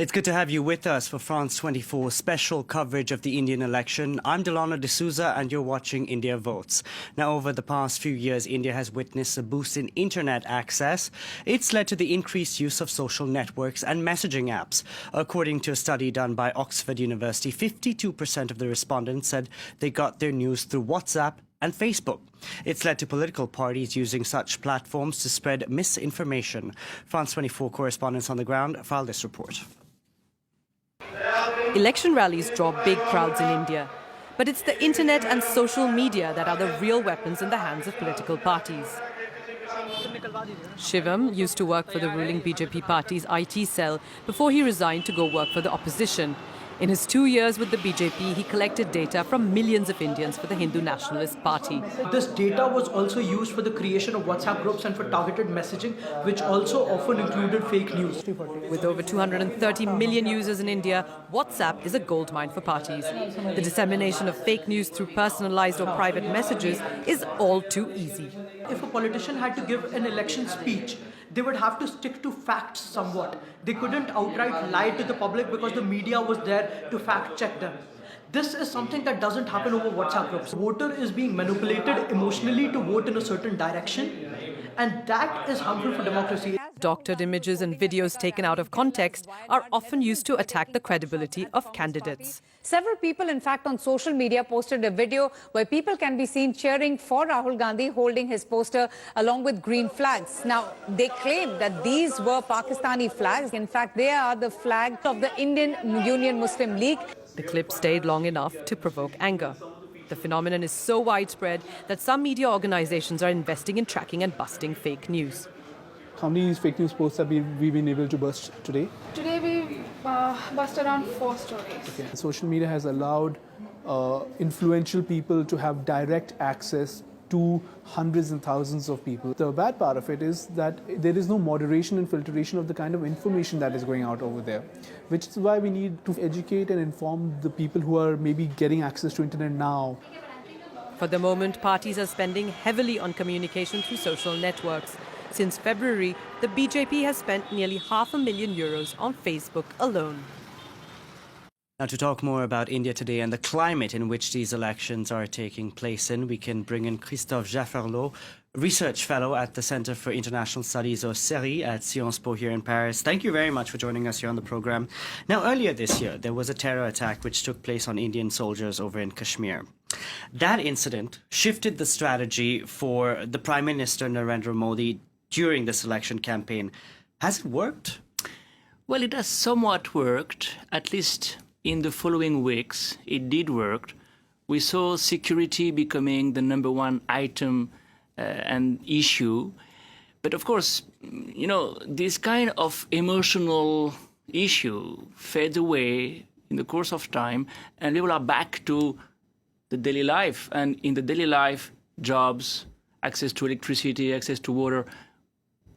It's good to have you with us for France24 special coverage of the Indian election. I'm Delano D'Souza and you're watching India Votes. Now, over the past few years, India has witnessed a boost in internet access. It's led to the increased use of social networks and messaging apps. According to a study done by Oxford University, 52% of the respondents said they got their news through WhatsApp and Facebook. It's led to political parties using such platforms to spread misinformation. France24 correspondents on the ground filed this report. Election rallies draw big crowds in India, but it's the internet and social media that are the real weapons in the hands of political parties. Shivam used to work for the ruling BJP party's IT cell before he resigned to go work for the opposition. In his 2 years with the BJP, he collected data from millions of Indians for the Hindu Nationalist Party. This data was also used for the creation of WhatsApp groups and for targeted messaging, which also often included fake news. With over 230 million users in India, WhatsApp is a goldmine for parties. The dissemination of fake news through personalized or private messages is all too easy. If a politician had to give an election speech, they would have to stick to facts somewhat. They couldn't outright lie to the public because the media was there to fact check them. This is something that doesn't happen over WhatsApp groups. The voter is being manipulated emotionally to vote in a certain direction, and that is harmful for democracy. Doctored images and videos taken out of context are often used to attack the credibility of candidates. Several people, in fact, on social media posted a video where people can be seen cheering for Rahul Gandhi holding his poster along with green flags. Now, they claim that these were Pakistani flags. In fact, they are the flag of the Indian Union Muslim League. The clip stayed long enough to provoke anger. The phenomenon is so widespread that some media organizations are investing in tracking and busting fake news. How many fake news posts have we been able to bust today? Today we busted around 4 stories. Okay. Social media has allowed influential people to have direct access to hundreds and thousands of people. The bad part of it is that there is no moderation and filtration of the kind of information that is going out over there, which is why we need to educate and inform the people who are maybe getting access to internet now. For the moment, parties are spending heavily on communication through social networks. Since February, the BJP has spent nearly €500,000 on Facebook alone. Now, to talk more about India today and the climate in which these elections are taking place in, we can bring in Christophe Jaffrelot, Research Fellow at the Center for International Studies, 𝒑𝒐, at Sciences Po here in Paris. Thank you very much for joining us here on the program. Now, earlier this year, there was a terror attack which took place on Indian soldiers over in Kashmir. That incident shifted the strategy for the Prime Minister Narendra Modi during this election campaign. Has it worked? Well, it has somewhat worked, at least in the following weeks. It did work. We saw security becoming the #1 item and issue. But of course, you know, this kind of emotional issue fades away in the course of time, and people are back to the daily life. And in the daily life, jobs, access to electricity, access to water,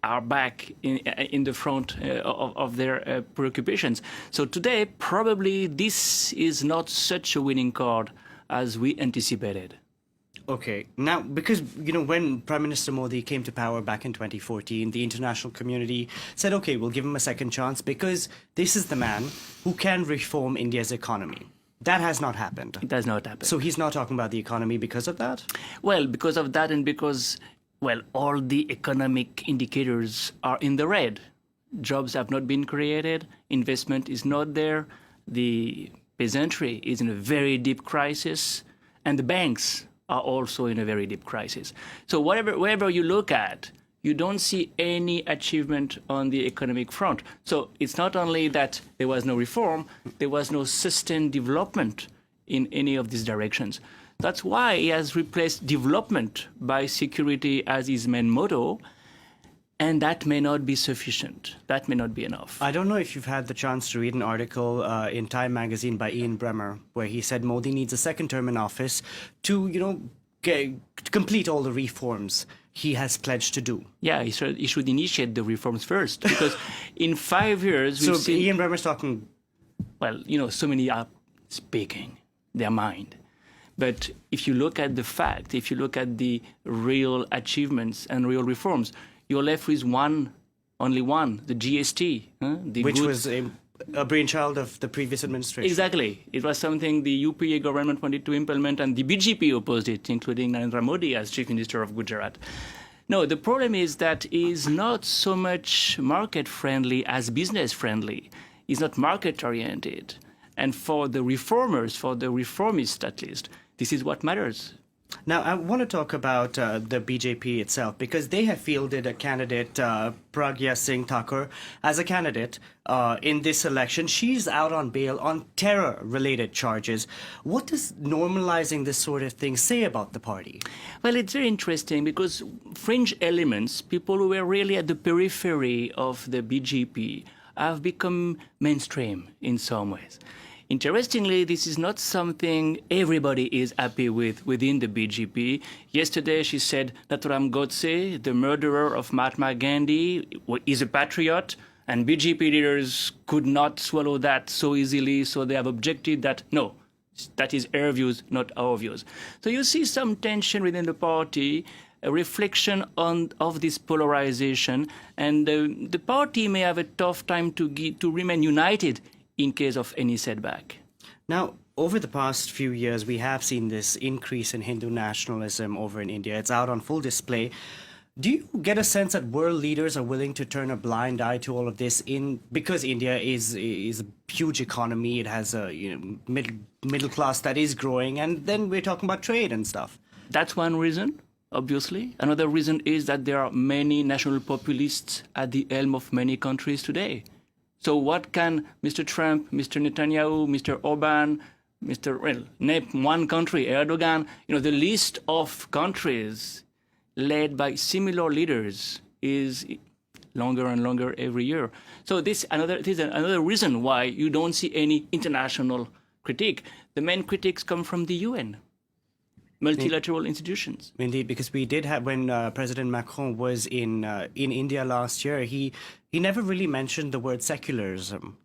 are back in the front of their preoccupations. So today, probably this is not such a winning card as we anticipated. Okay. Now, because, you know, when Prime Minister Modi came to power back in 2014, the international community said, okay, we'll give him a second chance because this is the man who can reform India's economy. That has not happened. It has not happened. So he's not talking about the economy because of that? Well, because of that and because, well, all the economic indicators are in the red. Jobs have not been created, investment is not there, the peasantry is in a very deep crisis, and the banks are also in a very deep crisis. So wherever you look at, you don't see any achievement on the economic front. So it's not only that there was no reform, there was no sustained development in any of these directions. That's why he has replaced development by security as his main motto, and that may not be sufficient. That may not be enough. I don't know if you've had the chance to read an article in Time magazine by Ian Bremmer, where he said Modi needs a second term in office to, you know, to complete all the reforms he has pledged to do. Yeah, he should initiate the reforms first, because in 5 years we've seen... Ian Bremmer's talking... Well, you know, so many are speaking their mind. But if you look at the fact, if you look at the real achievements and real reforms, you're left with only one, the GST. Which was a brainchild of the previous administration. Exactly. It was something the UPA government wanted to implement, and the BJP opposed it, including Narendra Modi as Chief Minister of Gujarat. No, the problem is that he is not so much market-friendly as business-friendly. He's not market-oriented. And for the reformers, for the reformists at least, this is what matters. Now, I want to talk about the BJP itself, because they have fielded a candidate, Pragya Singh Thakur, as a candidate in this election. She's out on bail on terror-related charges. What does normalizing this sort of thing say about the party? Well, it's very interesting because fringe elements, people who were really at the periphery of the BJP, have become mainstream in some ways. Interestingly, this is not something everybody is happy with within the BJP. Yesterday, she said that Ram Godse, the murderer of Mahatma Gandhi, is a patriot, and BJP leaders could not swallow that so easily, so they have objected that, no, that is her views, not our views. So you see some tension within the party, a reflection of this polarization, and the party may have a tough time to remain united in case of any setback. Now, over the past few years, we have seen this increase in Hindu nationalism over in India. It's out on full display. Do you get a sense that world leaders are willing to turn a blind eye to all of this because India is a huge economy, it has a middle class that is growing, and then we're talking about trade and stuff? That's one reason, obviously. Another reason is that there are many national populists at the helm of many countries today. So what can Mr. Trump, Mr. Netanyahu, Mr. Orban, name one country, Erdogan, the list of countries led by similar leaders is longer and longer every year. So this is another reason why you don't see any international critique. The main critiques come from the UN, multilateral institutions. Indeed, because we did have, when President Macron was in India last year, he never really mentioned the word secularism.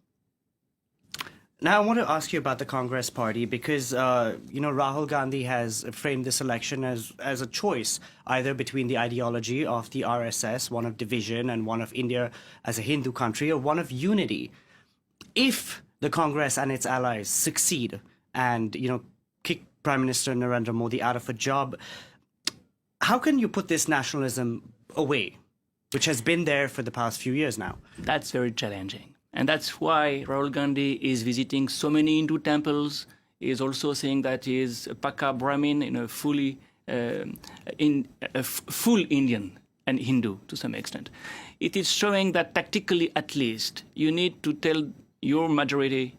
Now, I want to ask you about the Congress Party because, Rahul Gandhi has framed this election as a choice, either between the ideology of the RSS, one of division, and one of India as a Hindu country, or one of unity. If the Congress and its allies succeed and, kick Prime Minister Narendra Modi out of a job, how can you put this nationalism away, which has been there for the past few years now? That's very challenging. And that's why Rahul Gandhi is visiting so many Hindu temples. He is also saying that he is a Paka Brahmin, full Indian and Hindu to some extent. It is showing that tactically, at least, you need to tell your majority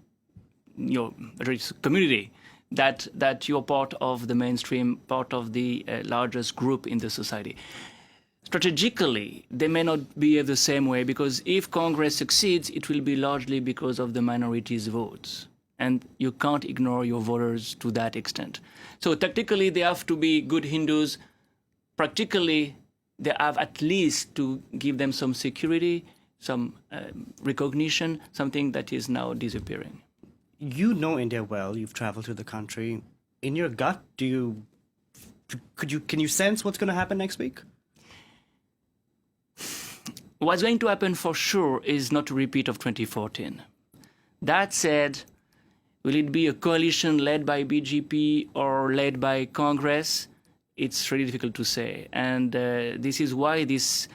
community that you're part of the mainstream, part of the largest group in the society. Strategically, they may not behave the same way because if Congress succeeds, it will be largely because of the minority's votes. And you can't ignore your voters to that extent. So tactically, they have to be good Hindus. Practically, they have at least to give them some security, some recognition, something that is now disappearing. You know India well. You've traveled to the country. In your gut, can you sense what's going to happen next week? What's going to happen for sure is not a repeat of 2014. That said, will it be a coalition led by BJP or led by Congress? It's really difficult to say. And this is why this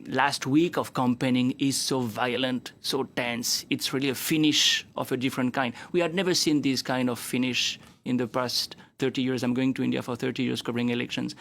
last week of campaigning is so violent, so tense. It's really a finish of a different kind. We had never seen this kind of finish in the past 30 years. I'm going to India for 30 years covering elections.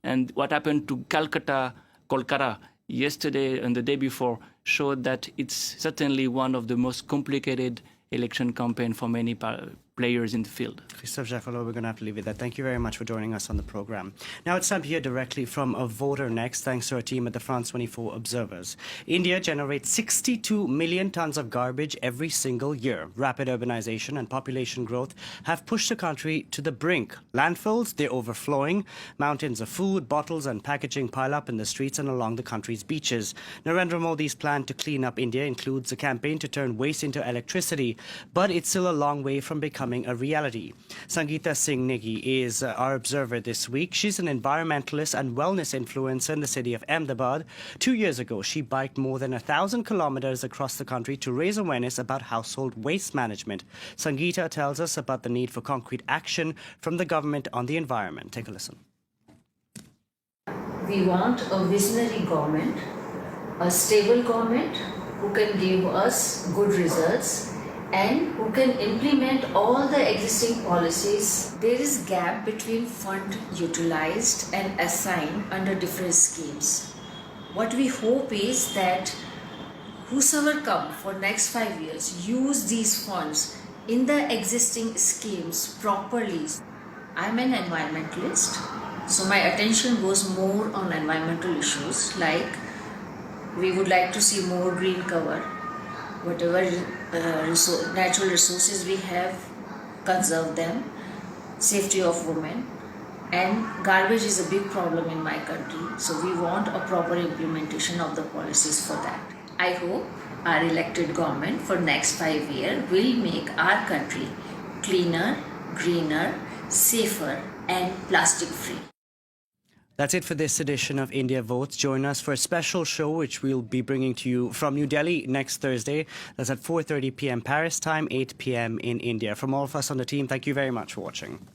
And what happened to Kolkata yesterday and the day before showed that it's certainly one of the most complicated election campaign for many players in the field. 𝒑𝒂𝒓𝒂, we're going to have to leave it there. Thank you very much for joining us on the program. Now it's time to hear directly from a voter next, thanks to our team at the France24 Observers. India generates 62 million tons of garbage every single year. Rapid urbanization and population growth have pushed the country to the brink. Landfills, they're overflowing. Mountains of food, bottles and packaging pile up in the streets and along the country's beaches. Narendra Modi's plan to clean up India includes a campaign to turn waste into electricity, but it's still a long way from becoming becoming a reality. Sangeeta Singh Negi is our observer this week. She's an environmentalist and wellness influencer in the city of Ahmedabad. 2 years ago, she biked more than 1,000 kilometers across the country to raise awareness about household waste management. Sangeeta tells us about the need for concrete action from the government on the environment. Take a listen. We want a visionary government, a stable government who can give us good results and who can implement all the existing policies. There is gap between fund utilized and assigned under different schemes. What we hope is that whosoever come for next 5 years use these funds in the existing schemes properly. I'm an environmentalist, so my attention goes more on environmental issues, like we would like to see more green cover, whatever natural resources we have, conserve them, safety of women, and garbage is a big problem in my country, so we want a proper implementation of the policies for that. I hope our elected government for next 5 years will make our country cleaner, greener, safer and plastic free. That's it for this edition of India Votes. Join us for a special show which we'll be bringing to you from New Delhi next Thursday. That's at 4:30 p.m. Paris time, 8 p.m. in India. From all of us on the team, thank you very much for watching.